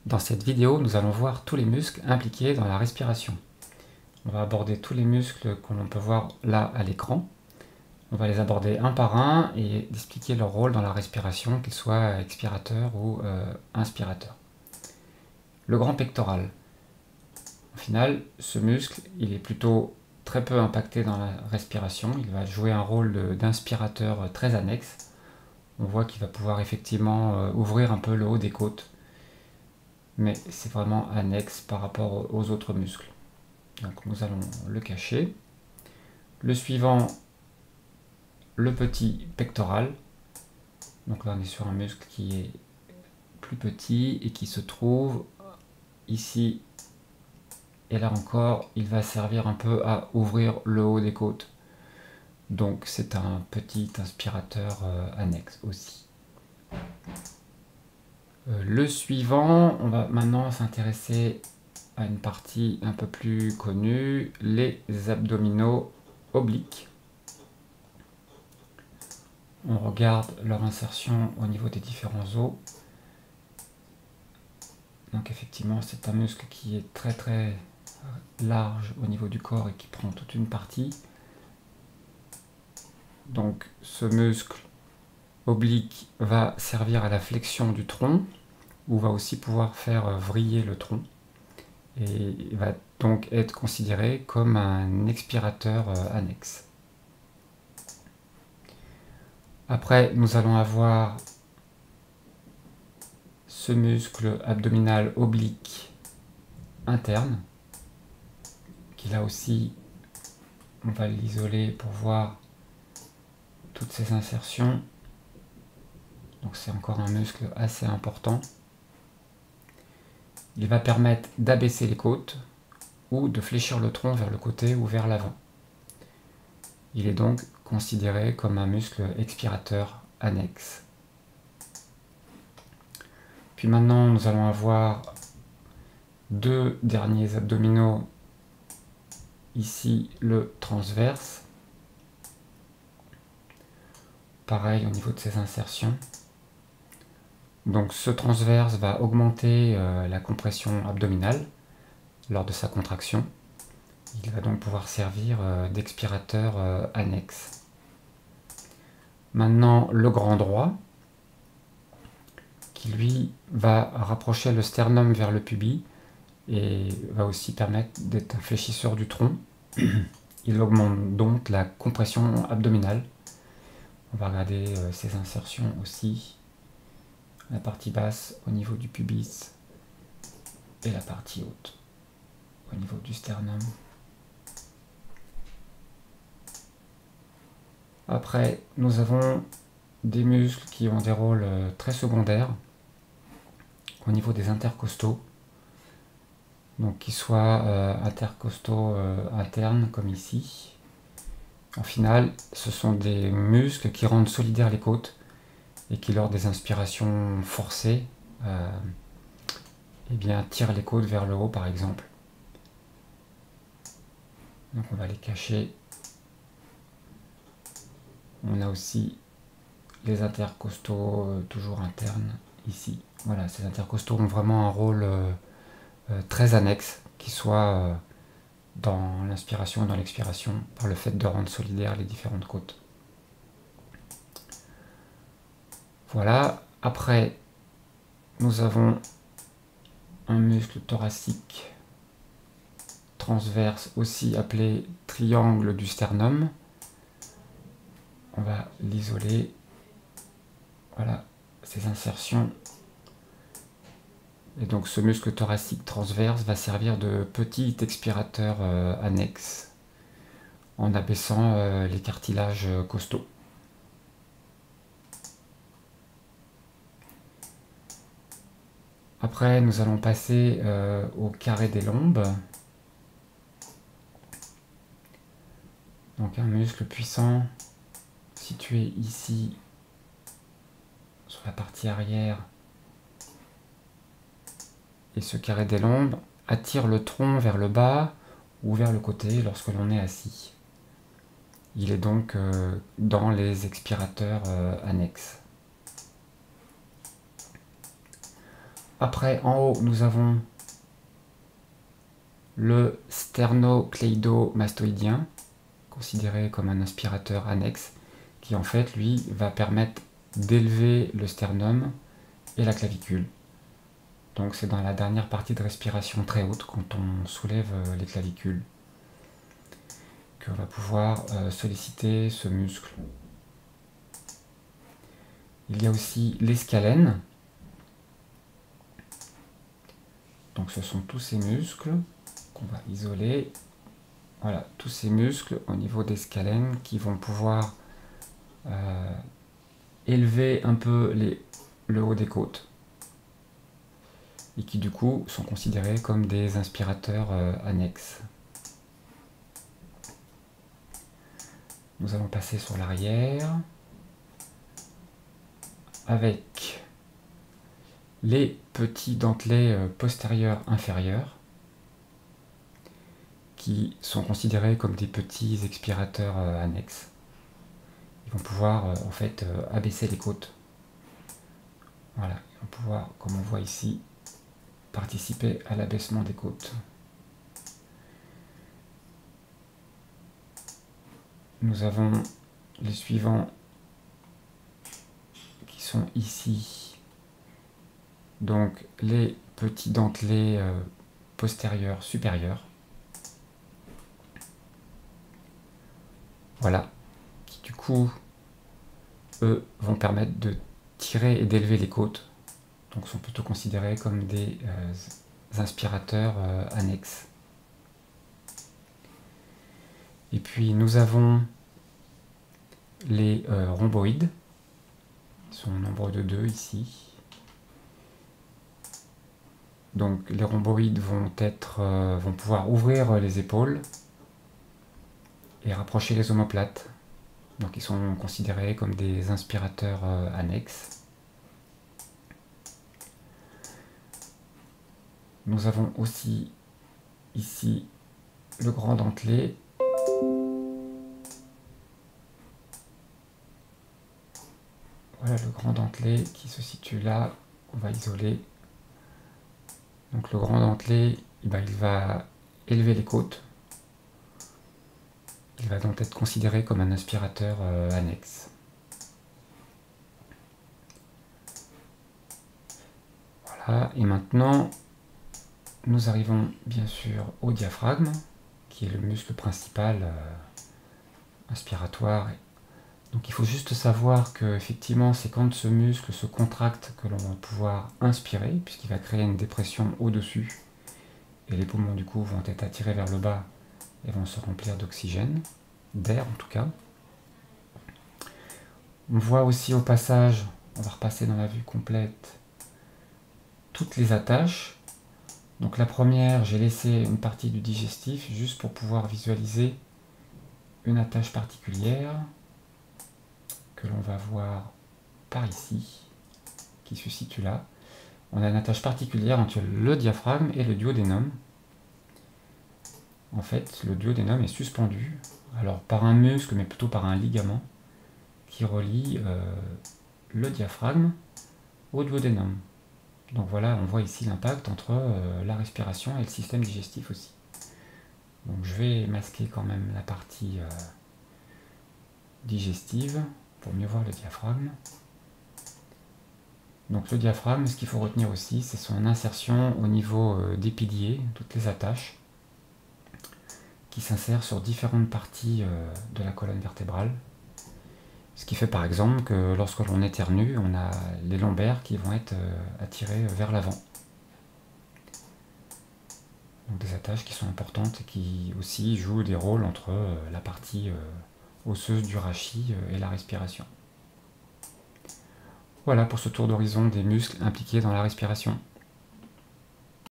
Dans cette vidéo, nous allons voir tous les muscles impliqués dans la respiration. On va aborder tous les muscles que l'on peut voir là à l'écran. On va les aborder un par un et expliquer leur rôle dans la respiration, qu'ils soient expirateurs ou inspirateurs. Le grand pectoral. Au final, ce muscle, il est plutôt très peu impacté dans la respiration. Il va jouer un rôle d'inspirateur très annexe. On voit qu'il va pouvoir effectivement ouvrir un peu le haut des côtes, mais c'est vraiment annexe par rapport aux autres muscles. Donc nous allons le cacher. Le suivant, le petit pectoral. Donc là on est sur un muscle qui est plus petit et qui se trouve ici. Et là encore, il va servir un peu à ouvrir le haut des côtes. Donc c'est un petit inspirateur annexe aussi. Le suivant, on va maintenant s'intéresser à une partie un peu plus connue, les abdominaux obliques. On regarde leur insertion au niveau des différents os. Donc effectivement, c'est un muscle qui est très large au niveau du corps et qui prend toute une partie. Donc ce muscle oblique va servir à la flexion du tronc, ou va aussi pouvoir faire vriller le tronc, et va donc être considéré comme un expirateur annexe. Après, nous allons avoir ce muscle abdominal oblique interne, qui là aussi, on va l'isoler pour voir toutes ces insertions. Donc c'est encore un muscle assez important. Il va permettre d'abaisser les côtes ou de fléchir le tronc vers le côté ou vers l'avant. Il est donc considéré comme un muscle expirateur annexe. Puis maintenant, nous allons avoir deux derniers abdominaux. Ici, le transverse. Pareil au niveau de ses insertions. Donc ce transverse va augmenter la compression abdominale lors de sa contraction. Il va donc pouvoir servir d'expirateur annexe. Maintenant, le grand droit, qui lui va rapprocher le sternum vers le pubis et va aussi permettre d'être un fléchisseur du tronc. Il augmente donc la compression abdominale. On va regarder ses insertions aussi. La partie basse au niveau du pubis et la partie haute au niveau du sternum. Après, nous avons des muscles qui ont des rôles très secondaires au niveau des intercostaux. Donc qu'ils soient intercostaux internes comme ici. En final, ce sont des muscles qui rendent solidaires les côtes et qui, lors des inspirations forcées, eh bien, tirent les côtes vers le haut par exemple. Donc on va les cacher. On a aussi les intercostaux toujours internes ici. Voilà, ces intercostaux ont vraiment un rôle très annexe, qui soit dans l'inspiration et dans l'expiration, par le fait de rendre solidaires les différentes côtes. Voilà, après nous avons un muscle thoracique transverse, aussi appelé triangle du sternum. On va l'isoler. Voilà, ces insertions. Et donc ce muscle thoracique transverse va servir de petit expirateur annexe en abaissant les cartilages costaux. Après, nous allons passer au carré des lombes. Donc un muscle puissant situé ici sur la partie arrière. Et ce carré des lombes attire le tronc vers le bas ou vers le côté lorsque l'on est assis. Il est donc dans les expirateurs annexes. Après, en haut, nous avons le sternocleidomastoïdien, considéré comme un aspirateur annexe, qui en fait, lui, va permettre d'élever le sternum et la clavicule. Donc c'est dans la dernière partie de respiration très haute, quand on soulève les clavicules, qu'on va pouvoir solliciter ce muscle. Il y a aussi l'escalène. Donc ce sont tous ces muscles qu'on va isoler. Voilà, tous ces muscles au niveau des scalènes qui vont pouvoir élever un peu le haut des côtes. Et qui du coup sont considérés comme des inspirateurs annexes. Nous allons passer sur l'arrière avec les petits dentelets postérieurs inférieurs qui sont considérés comme des petits expirateurs annexes. Ils vont pouvoir en fait abaisser les côtes. Voilà, ils vont pouvoir, comme on voit ici, participer à l'abaissement des côtes. Nous avons les suivants qui sont ici. Donc les petits dentelets postérieurs supérieurs. Voilà, qui du coup, eux, vont permettre de tirer et d'élever les côtes. Donc sont plutôt considérés comme des inspirateurs annexes. Et puis nous avons les rhomboïdes. Ils sont au nombre de 2 ici. Donc les rhomboïdes vont pouvoir ouvrir les épaules et rapprocher les omoplates. Donc ils sont considérés comme des inspirateurs annexes. Nous avons aussi ici le grand dentelé. Voilà le grand dentelé qui se situe là, on va isoler. Donc le grand dentelé, il va élever les côtes. Il va donc être considéré comme un aspirateur annexe. Voilà, et maintenant, nous arrivons bien sûr au diaphragme, qui est le muscle principal inspiratoire. Donc il faut juste savoir que effectivement, c'est quand ce muscle se contracte que l'on va pouvoir inspirer, puisqu'il va créer une dépression au-dessus. Et les poumons du coup vont être attirés vers le bas et vont se remplir d'oxygène, d'air en tout cas. On voit aussi au passage, on va repasser dans la vue complète, toutes les attaches. Donc la première, j'ai laissé une partie du digestif juste pour pouvoir visualiser une attache particulière que l'on va voir par ici, qui se situe là. On a une attache particulière entre le diaphragme et le duodénum. En fait, le duodénum est suspendu, alors par un muscle, mais plutôt par un ligament, qui relie le diaphragme au duodénum. Donc voilà, on voit ici l'impact entre la respiration et le système digestif aussi. Donc je vais masquer quand même la partie digestive pour mieux voir le diaphragme. Donc le diaphragme, ce qu'il faut retenir aussi, c'est son insertion au niveau des piliers, toutes les attaches, qui s'insèrent sur différentes parties de la colonne vertébrale. Ce qui fait par exemple que lorsque l'on éternue, on a les lombaires qui vont être attirés vers l'avant. Donc des attaches qui sont importantes et qui aussi jouent des rôles entre la partie osseuse du rachis et la respiration. Voilà pour ce tour d'horizon des muscles impliqués dans la respiration.